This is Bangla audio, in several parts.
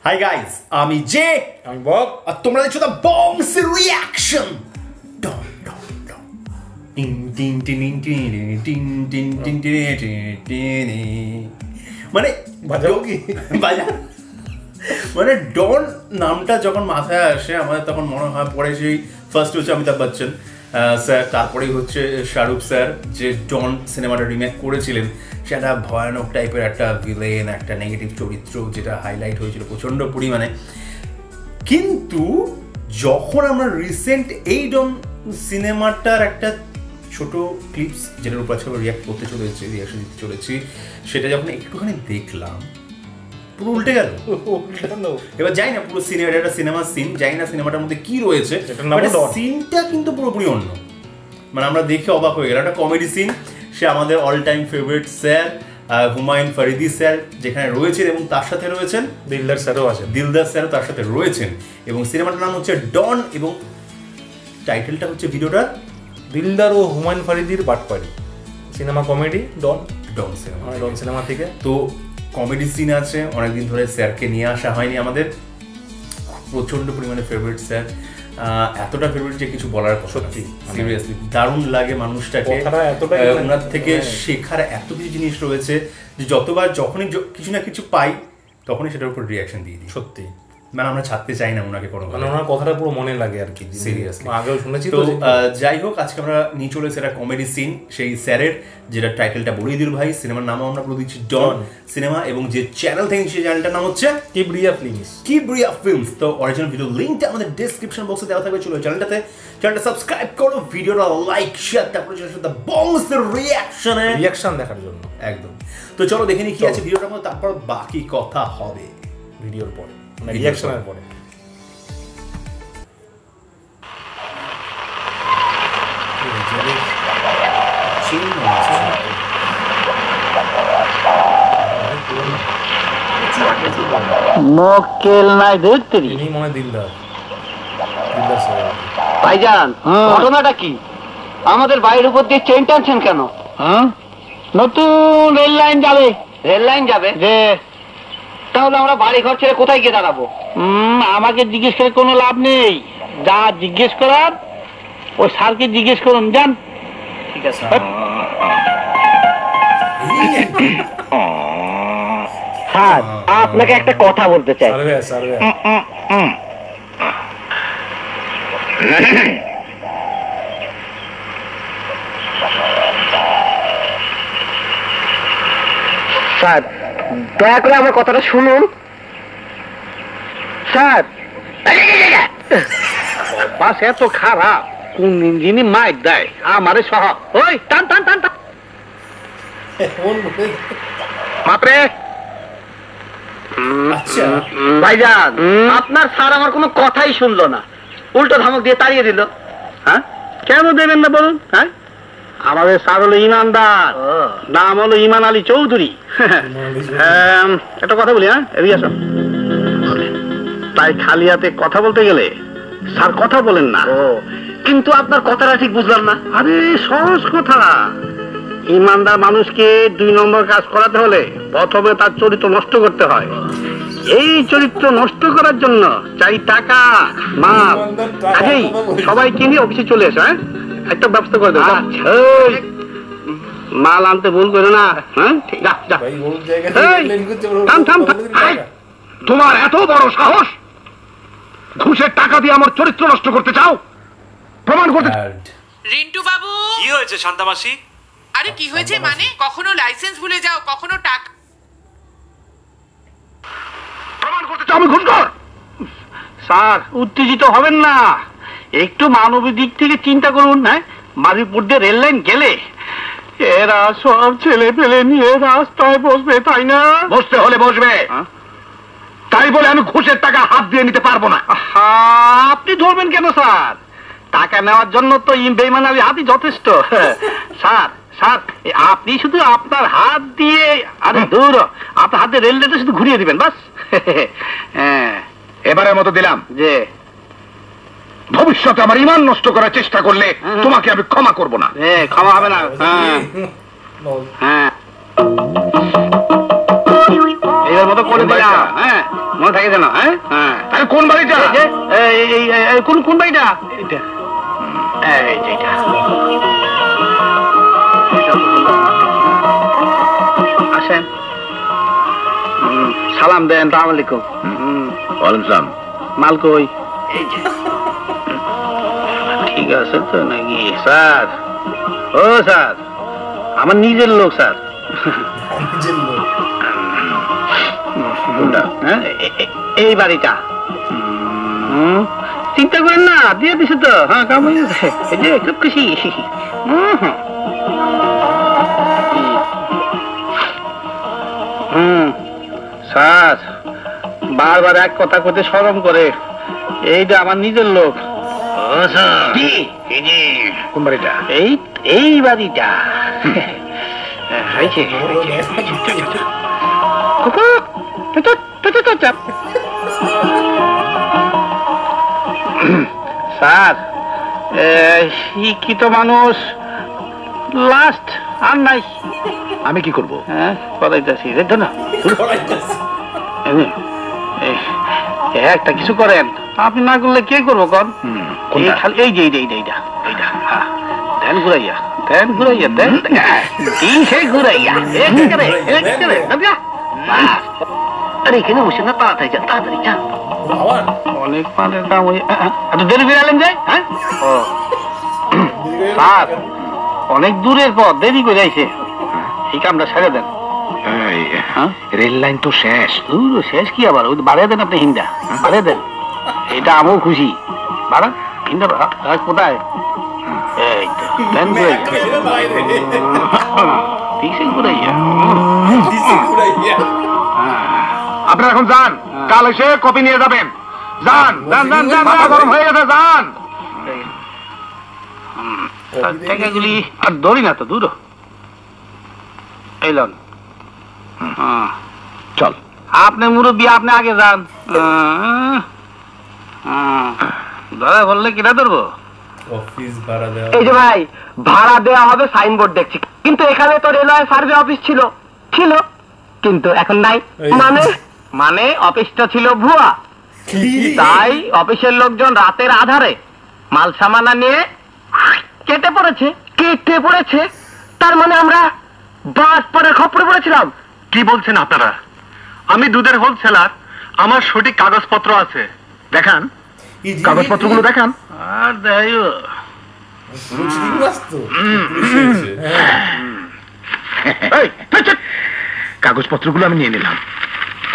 হাই গাইস, আমি জে, আমি বব, আর তোমরা দেখছো দ্য বংস রিঅ্যাকশন। মানে বাজাও কি বাজা মানে ডন নামটা যখন মাথায় আসে আমাদের তখন মনে হয় পরে সেই ফার্স্ট হচ্ছে অমিতাভ বচ্চন স্যার, তারপরেই হচ্ছে শাহরুখ স্যার যে ডন সিনেমাটা রিমেক করেছিলেন। সেটা ভয়ানক টাইপের একটা ভিলেন, একটা নেগেটিভ চরিত্র যেটা হাইলাইট হয়েছিল প্রচণ্ড পরিমাণে। কিন্তু যখন আমরা রিসেন্ট এই ডন সিনেমাটার একটা ছোট ক্লিপস যেটার উপর আজকে রিয়াক্ট করতে চলেছি, রিয়াকশন দিতে চলেছি, সেটা যখন একটুখানি দেখলাম পুরো উল্টে গেল। এবার যাই না পুরো সিনেমা, একটা সিনেমার সিন, যাই না সিনেমাটার মধ্যে কি রয়েছে, সিনটা কিন্তু পুরোপুরি অন্য। মানে আমরা দেখে অবাক হয়ে গেলাম। একটা কমেডি সিন, সে আমাদের all time favourite sir Humayun Faridi sir যেখানে রয়েছেন এবং তার সাথে রয়েছেন দিলদার স্যারও আছে, দিলদার স্যারও তার সাথে রয়েছেন। এবং সিনেমাটার নাম হচ্ছে ডন এবং টাইটেলটা হচ্ছে ভিডিওটা দিলদার ও হুমায়ুন ফরিদির বাটপাড়ি সিনেমা কমেডি ডন। ডন সিনেমা, ডন সিনেমা থেকে তো কমেডি সিন আছে। অনেকদিন ধরে স্যারকে নিয়ে আসা হয়নি আমাদের, প্রচন্ড পরিমাণে ফেভারিট স্যার, এতটা ফেভারিট যে কিছু বলার কথা। সত্যি সিরিয়াসলি দারুণ লাগে মানুষটাকে, ওনার থেকে শেখার এত কিছু জিনিস রয়েছে যে যতবার যখনই কিছু না কিছু পাই তখনই সেটার উপর রিয়াকশন দিয়ে দিই। সত্যি মানে আমরা ছাড়তে চাই না ওনাকে কোনো, মানে ওনার কথাটা পুরো মনে লাগে আর কি, সিরিয়াসলি আগেও শুনেছি। তো যাই হোক, আজকে আমরা নিয়ে চলেছি একটা কমেডি সিন সেই স্যারের, যেটা টাইটেলটা বলেই দিল ভাই। সিনেমার নামও আমরা বলে দিচ্ছি ডন সিনেমা, এবং যে চ্যানেল থেকে সেই চ্যানেলটার নাম হচ্ছে কিবরিয়া ফিল্মস। কিবরিয়া ফিল্মস। তো অরিজিনাল ভিডিও লিঙ্কটা আমাদের ডেসক্রিপশন বক্সে দেওয়া থাকবে, চলো চ্যানেলটা সাবস্ক্রাইব করো, ভিডিওটা লাইক শেয়ার, তারপরে দ্য বংস রিঅ্যাকশন দেখার জন্য একদম। তো চলো দেখে নি কি আছে ভিডিওটার মধ্যে, তারপর বাকি কথা হবে ভিডিওর পরে, রিঅ্যাকশনের পরে। মক্কেল নাই ধরতে মনে দিলদার ভাইজান, ঘটনাটা কি? আমাদের বাড়ির উপর দিয়ে চেন টানছেন কেন? নতুন রেল লাইন যাবে। রেল লাইন যাবে যে, তাহলে আমরা বাড়ি ঘর ছেড়ে কোথায় গিয়ে দাঁড়াবো? আমাকে জিজ্ঞেস করে কোনো লাভ নেই, যা জিজ্ঞেস করার ওই স্যারকে জিজ্ঞেস করুন, যান। ঠিক আছে। স্যার, আপনাকে একটা কথা বলতে চাই। স্যার, দয়া করে আমার কথাটা শুনুন। স্যার, বাস এত খারাপ, কোন ইঞ্জিনই মাইক দেয় আমারে সহ। ওই টান টান টান টান বাপরে। ভাইজান, আপনার স্যার আমার কোনো কথাই শুনলো না, উল্টো ধমক দিয়ে তাড়িয়ে দিল। হ্যাঁ, কেন দেবেন না বলুন? হ্যাঁ, আমাদের স্যার হলো ইমানদার, নাম হলো ইমান আলী চৌধুরী। একটা কথা বলি, হ্যাঁ এদিকে আসো। তাই খালি হাতে কথা বলতে গেলে স্যার কথা বলেন না। কিন্তু আপনার কথাটা ঠিক বুঝলাম না। আরে সহজ কথা, ইমানদার মানুষকে 2 নম্বর কাজ করাতে হলে প্রথমে তার চরিত্র নষ্ট করতে হয়। এই চরিত্র নষ্ট করার জন্য চাই টাকা, মাল। আগেই সবাইকে নিয়ে অফিসে চলে এসো, হ্যাঁ একটা ব্যবস্থা করে দেবো। মাল আনতে ভুল করে না। হ্যাঁ, তোমার এত বড় সাহস, ঘুষের টাকা দিয়ে আমার চরিত্র নষ্ট করতে চাও? প্রমাণ করতে। রিন্টু বাবু, কি হয়েছে শান্তামাসি? আরে কি হয়েছে মানে? কখনো লাইসেন্স ভুলে যাও, কখনো টাকা। প্রমাণ করতে চাও আমি ঘুষখোর? স্যার, উত্তেজিত হবেন না, একটু মানবিক দিক থেকে চিন্তা করুন। হ্যাঁ, মাঝিপুর দিয়ে রেল লাইন গেলে এরা সব ছেলে পেলে নিয়ে রাস্তায় বসবে, তাই না? বসতে হলে বসবে, তাই বলে আমি ঘুষের টাকা হাত দিয়ে নিতে পারবো না। আপনি ধরবেন কেন স্যার? টাকা নেওয়ার জন্য তো বেঈমান আলী হাতই যথেষ্ট। স্যার স্যার, আপনি শুধু আপনার হাত দিয়ে, আরে দূর, আপনার হাতে রেল লাইনটা শুধু ঘুরিয়ে দিবেন, বাস। এবারের মতো দিলাম যে ভবিষ্যতে আমার ইমান নষ্ট করার চেষ্টা করলে তোমাকে আমি ক্ষমা করব না। ক্ষমা হবে না। হ্যাঁ, এবার মতো করে দিলাম। হ্যাঁ, মনে থাকে যেন। হ্যাঁ হ্যাঁ। আরে কোন বাড়িটা? কোন বাড়িটা? এইটা আসেন, সালাম দেন। সালাম আলাইকুম। ওয়ালাইকুম সালাম। মাল কই? ঠিক আছে তো নাকি স্যার? ও স্যার, আমার নিজের লোক স্যার। এই বাড়িটা চিন্তা করেন না, দিয়ে দিছে তো। হ্যাঁ, কাম হয়ে গেছে। এই যে খুব খুশি। স্যার বারবার এক কথা করতে শরম করে। এইটা আমার নিজের লোক। কোন বাড়িটা? এই বাড়িটা। স্যার শিক্ষিত মানুষ লাস্ট আর নাই। আমি কি করবো? হ্যাঁ, পড়াইতেছি না। একটা কিছু করেন, আপনি না করলে কে করবো কন? এই যে এইটা ধ্যান ঘুরাইয়া দেন। সেই ঘুরাইয়া আরে এখানে বসে না, তাড়াতাড়ি যান। অনেক পানের দাম। এত দেরি ফিরালেন যে? হ্যাঁ, স্যার অনেক দূরের পর দেরি করে আইছে। এই কামটা ছেড়ে দেন। রেল লাইন তো শেষ। শেষ কি আবার? বাড়িয়ে দেন আপনি হিন্দা, বাড়িয়ে দেন। এটা আমিও খুশি। বাড়ান হিন্দা। কোথায়? আপনারা এখন যান, কাল এসে কপি নিয়ে যাবেন। যান, গরম হয়ে গেছে, যান। টাকাগুলি আর ধরি না তো, দূর এলন। চল, আপনি মুরব্বী, আপনি আগে যান। ধরা বললে কিনা ধরবো? অফিস ভাড়া দেওয়া। এই যে ভাই, ভাড়া দেওয়া হবে সাইনবোর্ড দেখছি, কিন্তু এখানে তো রেলওয়ে সার্ভে অফিস ছিল কিন্তু এখন নাই। মানে অফিসটা ছিল ভুয়া। তাই অফিসের লোকজন রাতের আধারে মাল সামানা নিয়ে কেটে পড়েছে। তার মানে আমরা বাদ পরে খপ্পরে পড়েছিলাম। কি বলছেন আপনারা? আমি দুধের হোলসেলার, আমার সঠিক কাগজপত্র আছে। দেখান কাগজপত্রগুলো, দেখান। আর কাগজপত্রগুলো আমি নিয়ে নিলাম।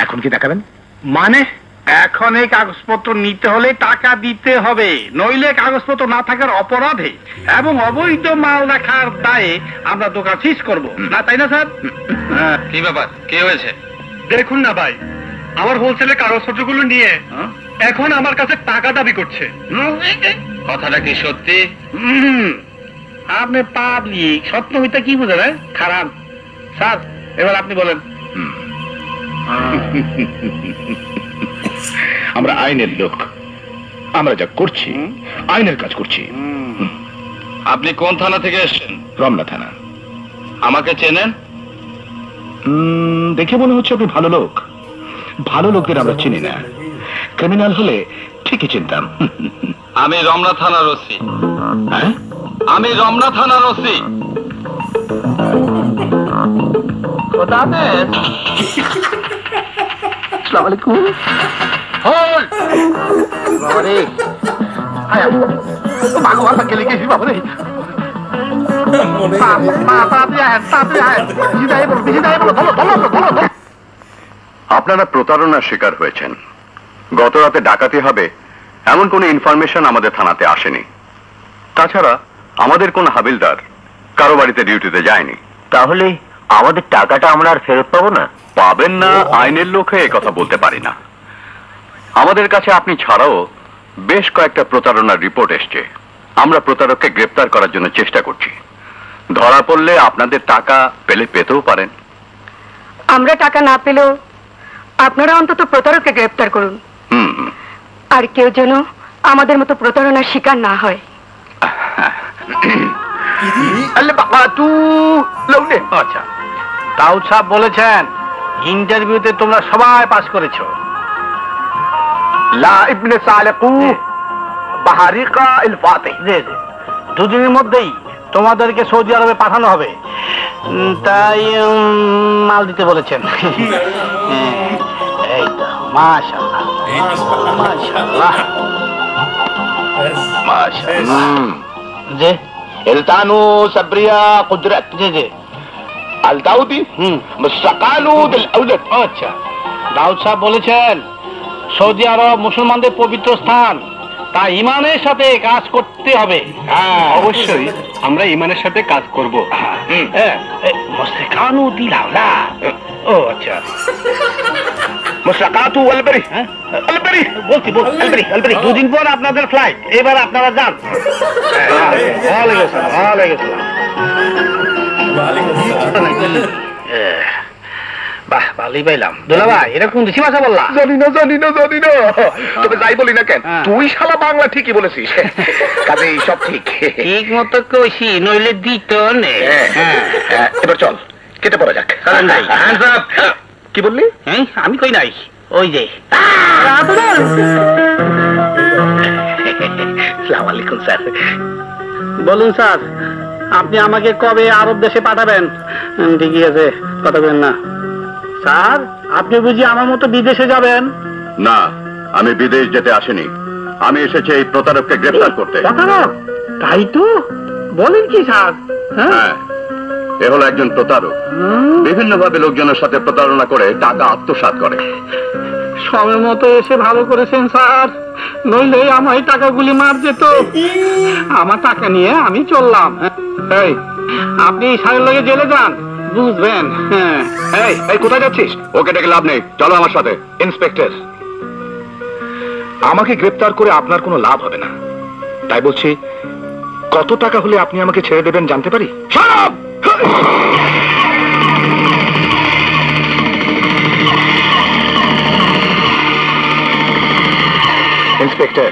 এখন কি দেখাবেন? মানে এখন এই কাগজপত্র নিতে হলে টাকা দিতে হবে, নইলে কাগজপত্র না থাকার অপরাধে এবং অবৈধ মাল রাখার দায়ে আমরা দোকান সিজ করব না, তাই না স্যার? কি ব্যাপার, কি হয়েছে? দেখুন না ভাই, আমার হোলসেলের কাগজপত্রগুলো নিয়ে এখন আমার কাছে টাকা দাবি করছে। কথাটা কি সত্যি? আপনি পাবলিক, সত্য হইতে কি বুঝে? খারাপ স্যার, এবার আপনি বলেন। আমরা আইনের লোক, আমরা যা করছি আইনের কাজ করছি। আপনি কোন থানা থেকে এসেছেন? রমনা থানা। আমাকে চেনেন? দেখে মনে হচ্ছে আপনি ভালো লোক। ভালো লোকদের আমরা চিনি না, ক্রিমিনাল হলে ঠিকই চিনতাম। আমি রমনা থানার ওসি। হ্যাঁ, আমি রমনা থানার ওসি। আসসালামু আলাইকুম। ভগবান গেলে গেছি বাবরে। আপনারা প্রতারণার শিকার হয়েছেন। গত রাতে ডাকাতি হবে এমন কোন ইনফরমেশন আমাদের থানাতে আসেনি। তাছাড়া আমাদের কোন হাবিলদার কারো বাড়িতে ডিউটিতে যায়নি। তাহলে আমাদের টাকাটা আমরা আর ফেরত পাবো না? পাবেন না, আইনের লোক হয়ে কথা বলতে পারি না। আমাদের কাছে আপনি ছাড়াও বেশ কয়েকটা প্রতারণার রিপোর্ট এসছে। আমরা প্রতারককে গ্রেপ্তার করার জন্য চেষ্টা করছি। ধরা পড়লে আপনাদের টাকা পেতেও পারেন। আমরা টাকা না পেলেও আপনারা অন্তত প্রতারককে গ্রেপ্তার করুন। আর কেউ যেন আমাদের মতো প্রতারণার শিকার না হয়। আচ্ছা, দাউদ সাহেব বলেছেন ইন্টারভিউতে তোমরা সবাই পাস করেছো। লা ইবনে সালেকু বাহারিকা ইল ফাতিহ। জি জি, দুদিনের মধ্যেই তোমাদেরকে সৌদি আরবে পাঠানো হবে, তাই মাল দিতে বলেছেন। এই তো মাশাআল্লাহ মাশাআল্লাহ মাশাআল্লাহ। জি ইলতানু সাবরিয়া কুদরত। জি জি। আল দাউদি মুস্তাকালু বিল আওলাদ। আচ্ছা, দাউদ সাহেব বলেছেন সৌদি আরব মুসলমানদের পবিত্র স্থান, তা ইমানের সাথে কাজ করতে হবে। হ্যাঁ অবশ্যই আমরা ইমানের সাথে কাজ করব। মুস্তাকালু বিল আওলাদ। ও আচ্ছা, মুস্তাকাতু ওয়াল বারি। আলবেরি বলছি আলবেরি আলবেরি। দুদিন পর আপনাদের ফ্লাইট, এবার আপনারা যান। ওয়ালাইকুম আসসালাম ওয়ালাইকুম আসসালাম। বাহ, ভালোই পাইলাম। দুলা ভাই, এটা কোন দেশি ভাষা বললা? জানি না তবে যাই বলি না কেন, তুই শালা বাংলা ঠিকই বলেছিস। কাজে সব ঠিক ঠিক মতো কইছি, নইলে দিত নে। এবার চল কেটে পড়া যাক। কি বললি? আমি কই নাই, ওই যে। আসসালামু আলাইকুম স্যার। বলুন স্যার, আপনি আমাকে কবে আরব দেশে পাঠাবেন? ঠিকই আছে, কথা বলেন না। স্যার, আপনি বুঝি আমার মতো বিদেশে যাবেন? না, আমি বিদেশ যেতে আসিনি। আমি এসেছি এই প্রতারককে গ্রেফতার করতে। প্রতারক? তাই তো। বলেন কি স্যার? হ্যাঁ, এ হলো একজন প্রতারক। বিভিন্ন ভাবে লোকজনের সাথে প্রতারণা করে টাকা আত্মসাৎ করে। সময় মতো এসে ভালো করেছেন স্যার, নইলে আমার এই টাকাগুলি মার যেত। আমার টাকা নিয়ে আমি চললাম। এই, আপনি স্যারের লগে জেলে যান, বুঝবেন। এই কোথায় যাচ্ছিস? ওকে ডেকে লাভ নেই, চলো আমার সাথে। ইন্সপেক্টর, আমাকে গ্রেফতার করে আপনার কোনো লাভ হবে না, তাই বলছি কত টাকা হলে আপনি আমাকে ছেড়ে দেবেন জানতে পারি? ইন্সপেক্টর,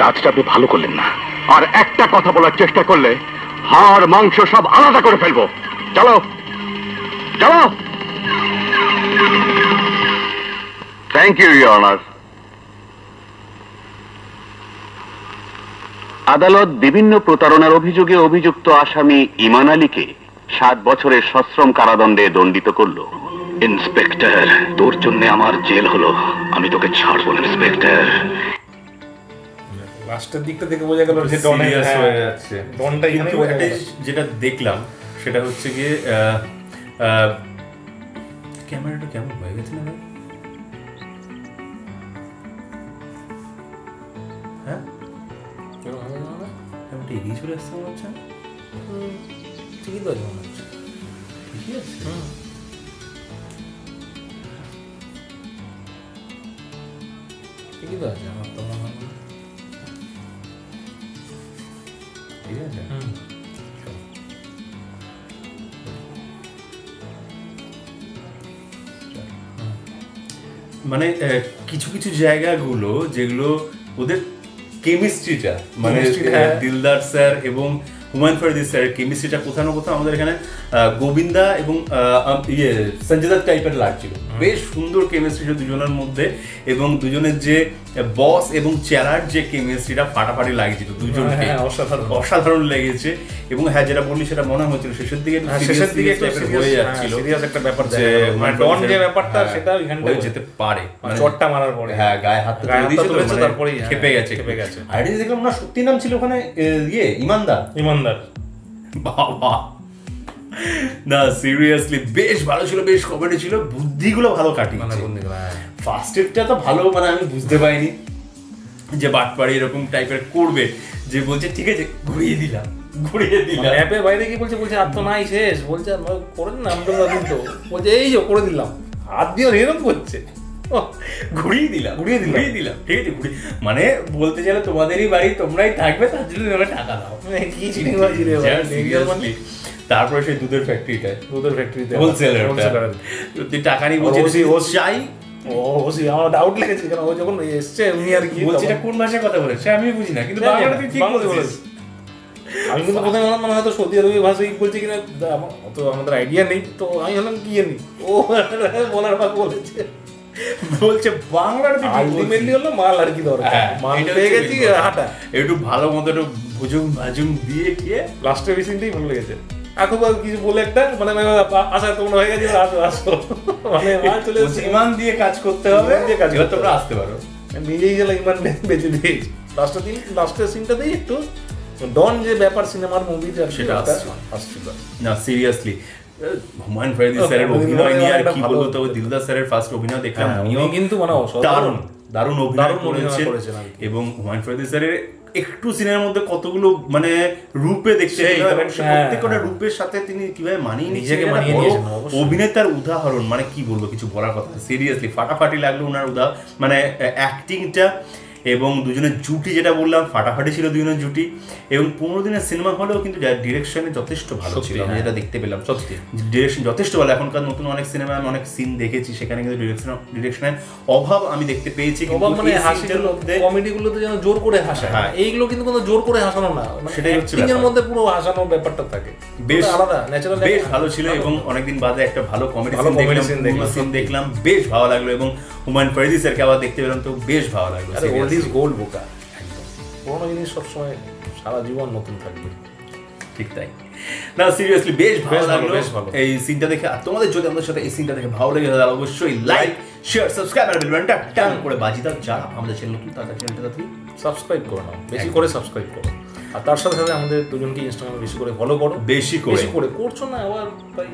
কাজটা আপনি ভালো করলেন না। আর একটা কথা বলার চেষ্টা করলে হাড় মাংস সব আলাদা করে ফেলবো। চলো চলো। Thank you your honour. আদালত বিভিন্ন প্রতারণার অভিযোগে অভিযুক্ত আসামি ইমান আলীকে 7 বছরের সশ্রম কারাদণ্ডে দণ্ডিত করল। ইন্সপেক্টর, তোর জন্য আমার জেল হলো, আমি তোকে ছাড়বো না ইন্সপেক্টর। লাস্টের দিকটা দেখে বোঝা গেল যে ডন হয়ে যাচ্ছে। ডনটা এখানে যেটা দেখলাম সেটা হচ্ছে গিয়ে ক্যামেরাটা কেমন হয়ে গেছে না ভাই? হ্যাঁ, ক্যামেরাটা এগিয়ে চলে আসছে মনে হচ্ছে। ঠিকই তো মনে হচ্ছে, ঠিকই আছে। ঠিকই তো আছে আমার তো মনে হয়। ঠিক আছে। মানে কিছু কিছু জায়গাগুলো যেগুলো ওদের কেমিস্ট্রিটা, মানে দিলদার স্যার এবং হুমায়ুন ফরিদি স্যারের কেমিস্ট্রিটা কোথাও না কোথাও আমাদের এখানে গোবিন্দা এবং সঞ্জয় দত্ত টাইপের লাগছিল। বেশ সুন্দর কেমিস্ট্রি দুজনের মধ্যে, এবং দুজনের যে বস এবং চেলার যে কেমিস্ট্রিটা ফাটাফাটি লাগছিল দুজনকে, অসাধারণ লেগেছে। এবং হ্যাঁ, যেটা বললি সেটা মনে হয়েছিল শেষের দিকে হয়ে যাচ্ছিল, সিরিয়াস একটা ব্যাপার, যে মানে ডন যে ব্যাপারটা সেটা এখানটা যেতে পারে, মানে চটটা মারার পরে হ্যাঁ গায়ে হাত তুলেছে, তারপরে খেপে গেছে। আর এটা দেখলাম না, সত্যি নাম ছিল ওখানে ইমানদার। বাবা না, সিরিয়াসলি বেশ ভালো ছিল, বেশ কমেডি ছিল, বুদ্ধিগুলো ভালো কাটিয়েছে। ফার্স্ট এডটা তো ভালো, মানে আমি বুঝতে পারিনি যে বাটপাড়ি এরকম টাইপের করবে, যে বলছে ঠিক আছে ঘুরিয়ে দিলাম অ্যাপের বাইরে কি বলছে আর তো নাই শেষ, বলছে করে দিন আমরা তো বলছে এই যে করে দিলাম, হাত দিয়ে এরকম করছে, ঘুরিয়ে দিলাম ঠিক আছে। মানে বলতে চাইলে তোমাদেরই বাড়ি, তোমরাই থাকবে, তার জন্য তোমরা টাকা দাও। কি চিটিংবাজি রে ভাই। তারপরে সেই দুধের ফ্যাক্টরিতে হোলসেলার টাকা নিয়ে বলছে চাই। আমার ডাউট লেগেছে, কারণ ও যখন এসছে উনি আর কি বলছে এটা কোন ভাষায় কথা বলেছে আমি বুঝি না, কিন্তু বাংলাটা তুই ঠিক বলেছিস। আমি কিন্তু প্রথমে বললাম মানে হয়তো সৌদি আরবি ভাষাই বলছে কিনা অত আমাদের আইডিয়া নেই, তো আমি হলাম কি জানি ও বলার ভাগ বলেছে, বলছে বাংলার আলটিমেটলি হলো মাল আর কি দরকার, মাল পেয়ে গেছি হাঁটা। একটু ভালো মতো একটু ভুজুম ভাজুম দিয়ে গিয়ে লাস্টের বিসিনটাই ভালো লেগেছে। এখন কিছু বলে একটা মানে আশা তোমরা হয়ে গেছে, আসো আসো মানে চলে এসেছে, ইমান দিয়ে কাজ করতে হবে, ইমান দিয়ে কাজ এবার করতে তোমরা হবে। আসতে পারো। নিজেই গেলে ইমান বেঁচে দিয়েছি। লাস্টের সিনটাতেই একটু ডন যে ব্যাপার সিনেমার মুভিতে সেটা আসছিল না সিরিয়াসলি হুমায়ুন ফরিদি স্যারের অভিনয় নিয়ে আর কি বলবো, তবে দিলদার স্যারের ফার্স্ট অভিনয় দেখলাম, উনিও কিন্তু মানে দারুণ দারুণ অভিনয় করেছেন। করেছেন আর কি। এবং হুমায়ুন ফরিদি স্যারের একটু সিনেমার মধ্যে কতগুলো মানে রূপে দেখতে সেই, পেলাম, এবং হ্যাঁ, প্রত্যেকটা রূপের সাথে তিনি কিভাবে মানিয়ে নিজেকে নিয়েছেন, মানিয়ে একটা বড় নিয়েছেন, অবশ্যই। অভিনেতার উদাহরণ, মানে কি বলবো, কিছু বলার কথা সিরিয়াসলি ফাটাফাটি লাগলো ওনার মানে অ্যাক্টিংটা, এবং দুজনের জুটি যেটা বললাম ফাটাফাটি ছিল দুজনের জুটি, এবং 15 দিনের সিনেমা হলেও কিন্তু ডিরেকশনে যথেষ্ট ভালো ছিল, আমি যেটা দেখতে পেলাম সত্যি ডিরেকশন যথেষ্ট ভালো। এখনকার নতুন অনেক সিনেমা আমি অনেক সিন দেখেছি, সেখানে কিন্তু ডিরেকশনের অভাব আমি দেখতে পেয়েছি, অভাব মানে হাসির মধ্যে কমেডিগুলোতে যেন জোর করে হাসায়, হ্যাঁ। এইগুলো কিন্তু কোনো জোর করে হাসানো না, সেটাই হচ্ছে অ্যাক্টিং এর ব্যাপার। মধ্যে পুরো হাসানোর ব্যাপারটা থাকে, বেশ আলাদা ন্যাচারাল, বেশ ভালো ছিল, এবং অনেকদিন বাদে একটা ভালো কমেডি ভালো comedy সিন scene দেখলাম, দেখলাম, বেশ ভালো লাগলো, এবং হুমায়ুন ফরিদি স্যারকে আবার দেখতে পেলাম, তো বেশ ভালো লাগলো। আরে ওল্ড ইজ গোল্ড বোকা, একদম পুরোনো জিনিস সবসময় সারা জীবন নতুন থাকবে, ঠিক তাই না, সিরিয়াসলি বেশ ভালো বেশ ভালো, লাগলো বেশ ভালো। এই সিনটা দেখে। আর তোমাদের যদি আমাদের সাথে এই সিনটা দেখে ভালো লেগে থাকে তাহলে অবশ্যই লাইক শেয়ার সাবস্ক্রাইব আর বেল বাটনটা টান করে বাজি দাও। যারা আমাদের চ্যানেল নতুন তাদের চ্যানেলটা তুমি সাবস্ক্রাইব করে নাও, বেশি করে সাবস্ক্রাইব করো, আর তার সাথে সাথে আমাদের দুজনকে ইনস্টাগ্রামে বেশি করে ফলো করো, বেশি করে করছো না আবার তাই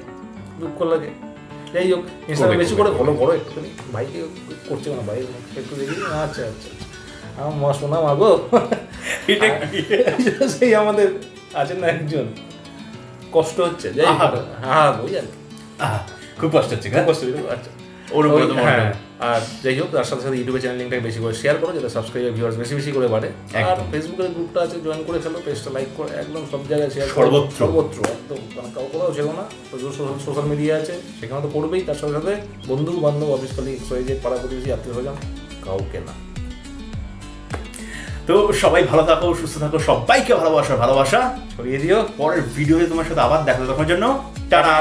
দুঃখ লাগে। যাই হোক ইনস্টাগ্রামে বেশি করে ফলো করো, একটুখানি ভাইকে করছে না, ভাই একটু দেখি, আচ্ছা আচ্ছা আমার মা শোনা মাগো, এটা কি? সেই আমাদের আছেন না একজন, কষ্ট হচ্ছে, যাই হোক, হ্যাঁ ওই আর কি আহা, খুব কষ্ট হচ্ছে গা? কষ্ট হচ্ছে, আচ্ছা ওর উপরে তো মনে হ্যাঁ, হয়। আর যাই হোক তার সাথে সাথে ইউটিউবে চ্যানেল লিঙ্কটা বেশি করে শেয়ার করো, যাতে সাবস্ক্রাইবার ভিউয়ার্স বেশি বেশি করে বাড়ে, আর একদম। ফেসবুকের গ্রুপটা আছে জয়েন করে ফেলো, পেজটা লাইক করে একদম সব জায়গায় শেয়ার সর্বত্র। সর্বত্র একদম, মানে কোথাও ছিল না, সোশ্যাল মিডিয়া আছে সেখানে তো করবেই, তার সাথে সাথে বন্ধু বান্ধব অফিস কলিগ যে পাড়া প্রতিবেশী আত্মীয় স্বজন কাউকে না। তো সবাই ভালো থাকো, সুস্থ থাকো, সবাইকে ভালোবাসা ছড়িয়ে দিও। দিও পরের ভিডিওতে তোমার সাথে আবার দেখা হবে, তখন জন্য টাটা।